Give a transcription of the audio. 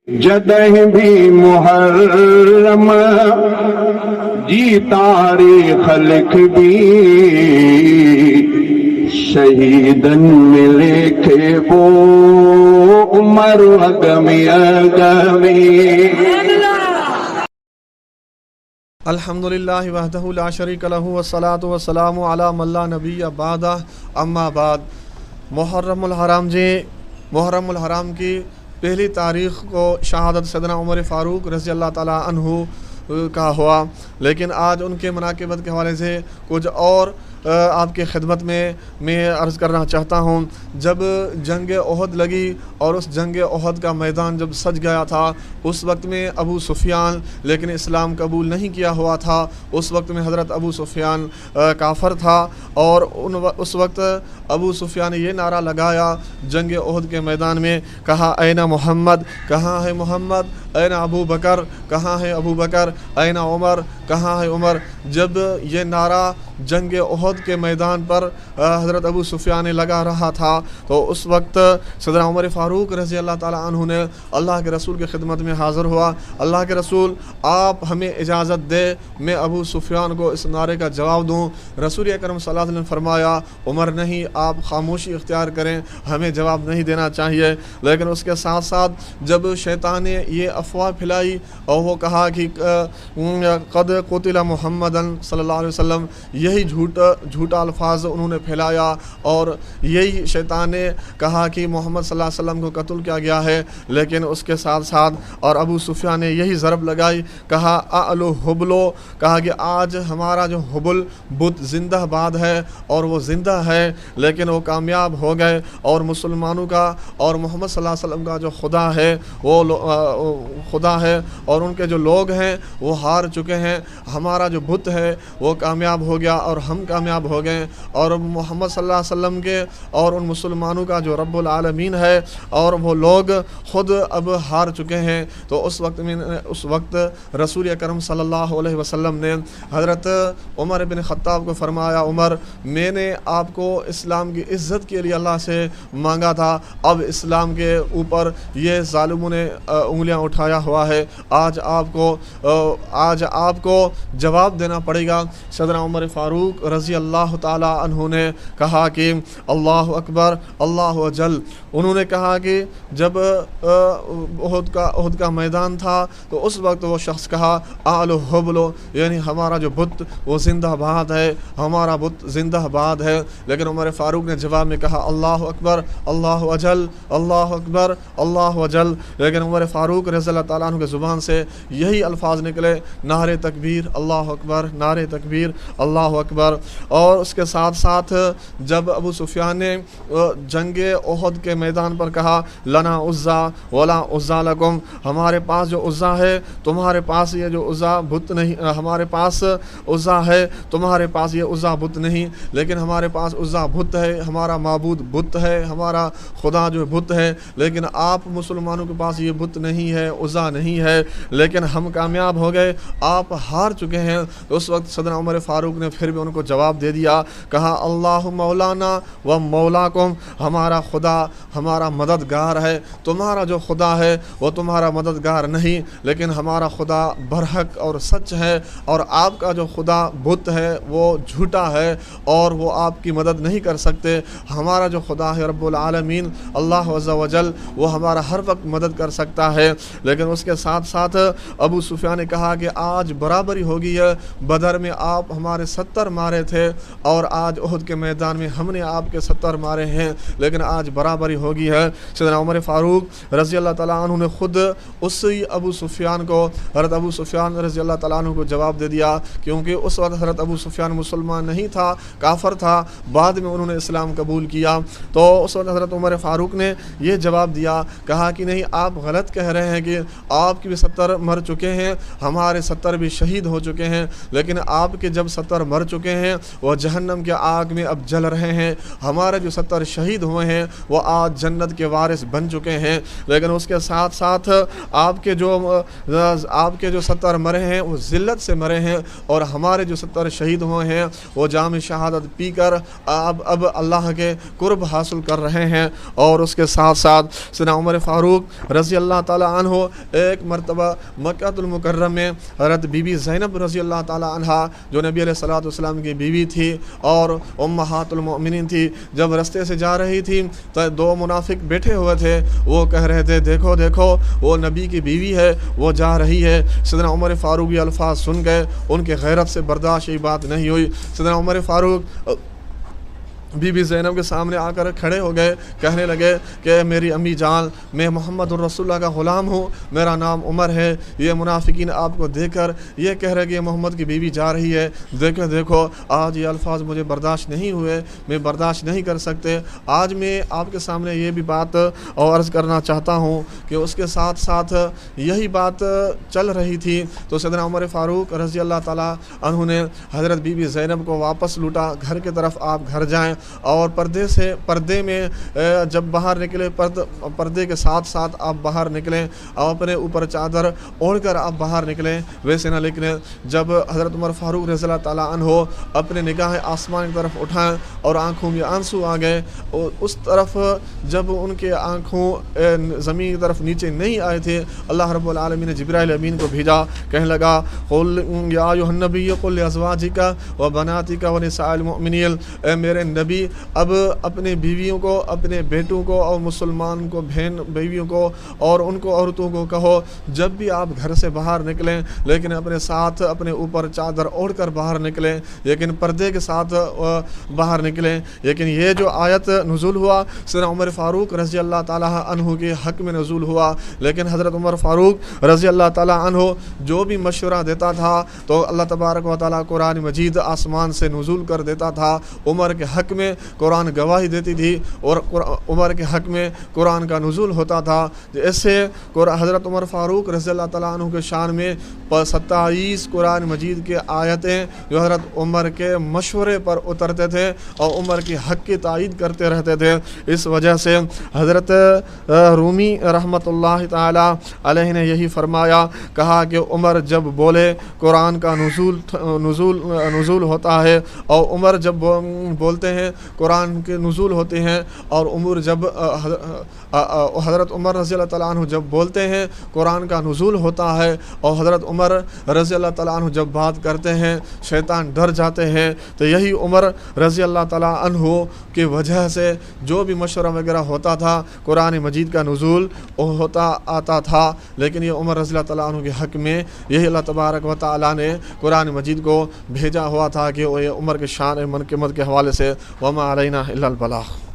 जदह भी मुहर्रम जी तारीख लिख भी शहीदन में लिखे वो उमर अगमी अल्हम्दुलिल्लाहि वहदहु ला शरीका लहु वस्सलातु वस्सलामु अला मन ला नबिय्य बअदह अम्मा बाद। मुहर्रमुल हराम की पहली तारीख़ को शहादत सैयदना उमर फ़ारूक रज़ी अल्लाह ताला अन्हु का हुआ, लेकिन आज उनके मनाक़िबत के हवाले से कुछ और आपके खिदमत में मैं अर्ज़ करना चाहता हूँ। जब जंग ओहद लगी और उस जंग ओहद का मैदान जब सज गया था, उस वक्त में अबू सुफियान लेकिन इस्लाम कबूल नहीं किया हुआ था। उस वक्त में हज़रत अबू सुफियान काफ़र था और उस वक्त अबू सुफियान ने ये नारा लगाया जंग ओहद के मैदान में, कहा ऐना मोहम्मद, कहाँ है मोहम्मद, ऐना अबू बकर, कहाँ है अबू बकर, ऐना उमर, कहाँ है उमर। जब ये नारा जंग ओहद के मैदान पर हज़रत अबू सुफियान ने लगा रहा था, तो उस वक्त सैयदना उमर फ़ारूक रज़ी अल्लाह ताला अन्हु ने अल्लाह के रसूल की खिदमत में हाज़िर हुआ। अल्लाह के रसूल, आप हमें इजाज़त दे मैं अबू सुफियान को इस नारे का जवाब दूँ। रसूल अकरम सल्लल्लाहु अलैहि वसल्लम ने फरमाया, उमर नहीं, आप खामोशी इख्तियार करें, हमें जवाब नहीं देना चाहिए। लेकिन उसके साथ साथ जब शैतान ने ये अफवाह फैलाई और वो कहा कि क़द क़ुतिला मुहम्मदन सल्लल्लाहु अलैहि वसल्लम, यही झूठा अल्फाज उन्होंने फैलाया और यही शैतान ने कहा कि मोहम्मद सल्लल्लाहु अलैहि वसल्लम को कत्ल किया गया है। लेकिन उसके साथ साथ और अबू सुफियान ने यही ज़रब लगाई, कहा अलो हुबलो, कहा कि आज हमारा जो हुबल बुत जिंदाबाद है और वो ज़िंदा है, लेकिन वो कामयाब हो गए और मुसलमानों का और मोहम्मद सल्लल्लाहु अलैहि वसल्लम का जो खुदा है वो खुदा है और उनके जो लोग हैं वो हार चुके हैं। हमारा जो बुत है वो कामयाब हो गया और हम कामयाब हो गए और मोहम्मद सल्लल्लाहु अलैहि वसल्लम के और उन मुसलमानों का जो रब्बुल आलमीन है और वो लोग ख़ुद अब हार चुके हैं। तो उस वक्त रसूल अकरम सल्लल्लाहु अलैहि वसल्लम ने हज़रत उमर बिन ख़त्ताब को फरमाया, उमर मैंने आपको इस्लाम की इज़्ज़त के लिए अल्लाह से मांगा था, अब इस्लाम के ऊपर ये ज़ालिमों ने उंगलियां उठाया हुआ है, आज आपको जवाब देना पड़ेगा। सैयदना उमर फ़ारूक रज़ी अल्लाह ताला अन्हु ने कहा कि अल्लाह अकबर अल्लाह अजल। उन्होंने कहा कि जब ओहद का मैदान था तो उस वक्त वो शख्स कहा आलो हुबलो, यानी हमारा जो बुत वो जिंदाबाद है, हमारा बुत जिंदाबाद है। लेकिन उमर फ़ारूक ने जवाब में कहा अल्लाह अकबर अल्लाह अजल, अल्लाह अकबर अल्लाह अजल। लेकिन उमर फ़ारूक रज़ी अल्लाह ताला अन्हु की ज़ुबान से यही अल्फाज निकले, नारे तकबीर अल्लाह अकबर, नारे तकबीर अल्लाह अकबर। और उसके साथ साथ जब अबू सुफियान ने जंग ओहद के मैदान पर कहा लना उज़्ज़ा वला उज़्ज़ा लकुम, हमारे पास जो उज़्ज़ा है तुम्हारे पास ये जो उज़्ज़ा बुत नहीं, हमारे पास उज़्ज़ा है तुम्हारे पास ये उज़्ज़ा बुत नहीं, लेकिन हमारे पास उज़्ज़ा बुत है, हमारा माबूद बुत है, हमारा खुदा जो बुत है। लेकिन आप मुसलमानों के पास ये बुत नहीं है, उज़्ज़ा नहीं है, लेकिन हम कामयाब हो गए, आप हार चुके हैं। तो उस वक्त सैयदना उमर फ़ारूक ने फिर भी उनको जवाब दे दिया, कहा अल्लाहु मौलाना व मौलाकुम, हमारा खुदा हमारा मददगार है, तुम्हारा जो खुदा है वो तुम्हारा मददगार नहीं, लेकिन हमारा खुदा बरहक और सच है और आपका जो खुदा बुत है वो झूठा है और वो आपकी मदद नहीं कर सकते। हमारा जो खुदा है रब्बुल आलमीन अल्लाह अज़्ज़ा वजल, वो हमारा हर वक्त मदद कर सकता है। लेकिन उसके साथ साथ अबू सुफियान ने कहा कि आज बराबरी हो गई है, बदर में आप हमारे 70 मारे थे और आज ओहद के मैदान में हमने आपके 70 मारे हैं, लेकिन आज बराबरी हो गई है। सैयदना उमर फ़ारूक रज़ी अल्लाह ताला अन्हु ने खुद उसी अबू सुफियान को, हज़रत अबू सुफियान रज़ी अल्लाह ताला अन्हु को जवाब दे दिया, क्योंकि उस वक्त हज़रत अबू सुफियान मुसलमान नहीं था, काफ़र था, बाद में उन्होंने इस्लाम कबूल किया। तो उस वक्त हज़रत उमर फ़ारूक ने यह जवाब दिया, कहा कि नहीं, आप गलत कह रहे हैं कि आपके भी 70 मर चुके हैं, हमारे 70 भी शहीद हो चुके हैं, लेकिन आपके जब 70 मर चुके हैं वह जहन्नम के आग में अब जल रहे हैं, हमारे जो 70 शहीद हुए हैं वो आज جنت کے وارث بن چکے ہیں، لیکن اس کے ساتھ ساتھ آپ کے جو 70 مرے ہیں وہ ذلت سے مرے ہیں، اور ہمارے جو 70 شہید ہوئے ہیں وہ جام شہادت پی کر اب اللہ کے قرب حاصل کر رہے ہیں۔ اور اس کے ساتھ ساتھ سیدنا عمر فاروق رضی اللہ تعالیٰ عنہ ایک مرتبہ مکہ المکرمہ میں حضرت بی بی زینب رضی اللہ تعالیٰ عنہ جو نبی علیہ الصلوۃ والسلام کی بیوی تھی اور امہات المؤمنین تھی، جب رستے سے جا رہی تھی تو 2 منافق بیٹھے ہوئے تھے، وہ کہہ رہے تھے دیکھو دیکھو وہ نبی کی بیوی ہے، وہ جا رہی ہے۔ سیدنا عمر فاروق یہ الفاظ سن گئے، ان کے غیرت سے برداشت یہ بات نہیں ہوئی۔ سیدنا عمر فاروق بی بی زینب کے سامنے آ کر کھڑے ہو گئے، کہنے لگے کہ میری امی جان، میں محمد الرسول اللہ کا غلام ہوں، میرا نام عمر ہے، یہ منافقین آپ کو دیکھ کر یہ کہہ رہے کہ یہ محمد کی بیوی جا رہی ہے، دیکھو دیکھو آج یہ الفاظ مجھے برداشت نہیں ہوئے، میں برداشت نہیں کر سکتے۔ آج میں آپ کے سامنے یہ بھی بات اور عرض کرنا چاہتا ہوں کہ اس کے ساتھ ساتھ یہی بات چل رہی تھی تو سیدنا عمر فاروق رضی اللہ تعالیٰ عنہ نے حضرت بی بی زینب کو واپس لوٹا، گھر کی طرف آپ گھر جائیں، اور پردے میں جب باہر نکلے، پردے کے ساتھ ساتھ آپ باہر نکلیں اور اپنے اوپر چادر اوڑھ کر آپ باہر نکلیں، ویسے نہ نکلیں۔ جب حضرت عمر فاروق رضی اللہ تعالیٰ عنہ اپنے نگاہیں آسمان کی طرف اٹھائیں اور آنکھوں میں آنسو آ گئے، اور اس طرف جب ان کے آنکھوں زمین کی طرف نیچے نہیں آئے تھے، اللہ رب العالمین نے جبرائیل امین کو بھیجا، کہنے لگا قل یا ایھا النبی قل لازواجک وبناتک ونساء المؤمنین، اے میرے نبی اب اپنے بیویوں کو، اپنے بیٹوں کو اور مسلمان کو بہن بیویوں کو اور ان کو عورتوں کو کہو جب بھی آپ گھر سے باہر نکلیں لیکن اپنے ساتھ اپنے اوپر چادر اوڑھ کر باہر نکلیں، لیکن پردے کے ساتھ باہر نکلیں۔ لیکن یہ جو آیت نزول ہوا سیدنا عمر فاروق رضی اللہ تعالیٰ عنہ کے حق میں نزول ہوا، لیکن حضرت عمر فاروق رضی اللہ تعالیٰ عنہ جو بھی مشورہ دیتا تھا تو اللہ تبارک و تعالیٰ قرآن مجید آسمان سے نزول کر دیتا تھا، عمر کے حق میں قرآن گواہی دیتی تھی اور عمر کے حق میں قرآن کا نزول ہوتا تھا۔ اس سے حضرت عمر فاروق رضی اللہ تعالیٰ عنہ کے شان میں 27 قرآن مجید کے آیتیں جو حضرت عمر کے مشورے پر اترتے تھے اور عمر کی حق کی تائید کرتے رہتے تھے۔ اس وجہ سے حضرت رومی رحمۃ اللہ تعالیٰ علیہ نے یہی فرمایا، کہا کہ عمر جب بولے قرآن کا نزول ہوتا ہے، اور عمر جب بولتے ہیں قرآن کے نزول ہوتے ہیں، اور عمر جب حضرت عمر رضی اللہ تعالیٰ عنہ جب بولتے ہیں قرآن کا نزول ہوتا ہے، اور حضرت عمر رضی اللہ تعالیٰ عنہ جب بات کرتے ہیں شیطان ڈر جاتے ہیں۔ تو یہی عمر رضی اللہ تعالیٰ عنہ کی وجہ سے جو بھی مشورہ وغیرہ ہوتا تھا قرآن مجید کا نزول آتا تھا، لیکن یہ عمر رضی اللہ تعالیٰ عنہ کے حق میں یہی اللہ تبارک و تعالیٰ نے قرآن مجید کو بھیجا ہوا تھا کہ وہ یہ عمر کے شان منقبت کے حوالے سے وما علینا الا البلاغ۔